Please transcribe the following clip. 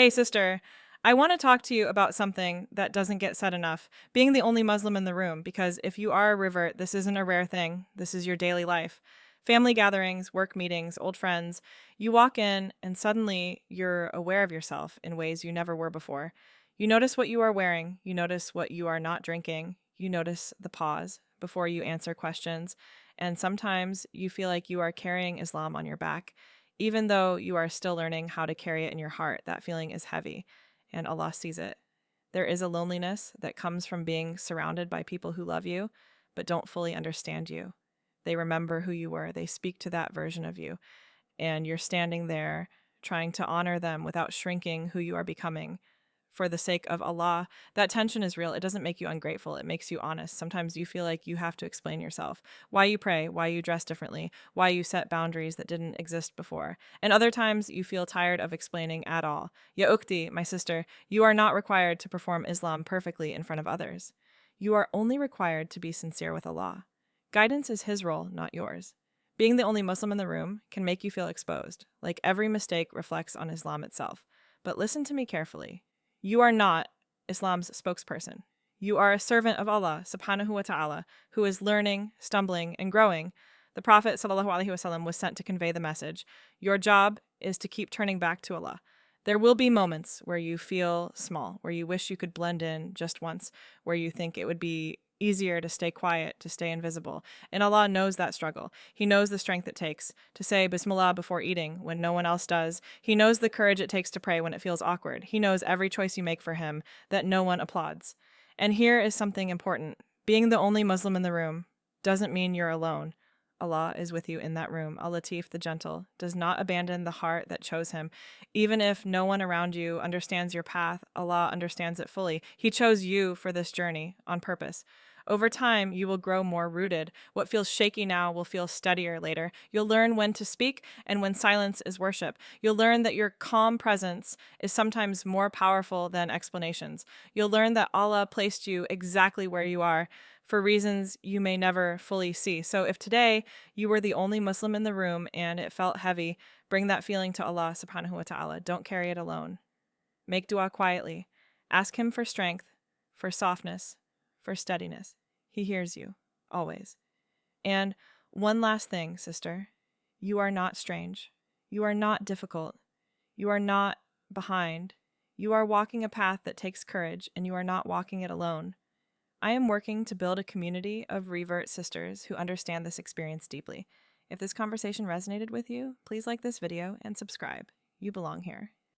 Hey, sister, I want to talk to you about something that doesn't get said enough. Being the only Muslim in the room, because if you are a revert, this isn't a rare thing. This is your daily life. Family gatherings, work meetings, old friends. You walk in and suddenly you're aware of yourself in ways you never were before. You notice what you are wearing. You notice what you are not drinking. You notice the pause before you answer questions. And sometimes you feel like you are carrying Islam on your back. Even though you are still learning how to carry it in your heart, that feeling is heavy, and Allah sees it. There is a loneliness that comes from being surrounded by people who love you, but don't fully understand you. They remember who you were, they speak to that version of you, and you're standing there trying to honor them without shrinking who you are becoming. For the sake of Allah, that tension is real. It doesn't make you ungrateful. It makes you honest. Sometimes you feel like you have to explain yourself, why you pray, why you dress differently, why you set boundaries that didn't exist before. And other times you feel tired of explaining at all. Ya Ukti, my sister, you are not required to perform Islam perfectly in front of others. You are only required to be sincere with Allah. Guidance is His role, not yours. Being the only Muslim in the room can make you feel exposed, like every mistake reflects on Islam itself. But listen to me carefully. You are not Islam's spokesperson. You are a servant of Allah subhanahu wa ta'ala who is learning, stumbling, and growing. The Prophet sallallahu alaihi wasallam was sent to convey the message. Your job is to keep turning back to Allah. There will be moments where you feel small, where you wish you could blend in just once, where you think it would be easier to stay quiet, to stay invisible. And Allah knows that struggle. He knows the strength it takes to say Bismillah before eating when no one else does. He knows the courage it takes to pray when it feels awkward. He knows every choice you make for Him that no one applauds. And here is something important. Being the only Muslim in the room doesn't mean you're alone. Allah is with you in that room. Al-Latif, the gentle, does not abandon the heart that chose Him. Even if no one around you understands your path, Allah understands it fully. He chose you for this journey on purpose. Over time, you will grow more rooted. What feels shaky now will feel steadier later. You'll learn when to speak and when silence is worship. You'll learn that your calm presence is sometimes more powerful than explanations. You'll learn that Allah placed you exactly where you are for reasons you may never fully see. So if today you were the only Muslim in the room and it felt heavy, bring that feeling to Allah subhanahu wa ta'ala. Don't carry it alone. Make dua quietly. Ask Him for strength, for softness, for steadiness. He hears you, always. And one last thing, sister. You are not strange. You are not difficult. You are not behind. You are walking a path that takes courage, and you are not walking it alone. I am working to build a community of revert sisters who understand this experience deeply. If this conversation resonated with you, please like this video and subscribe. You belong here.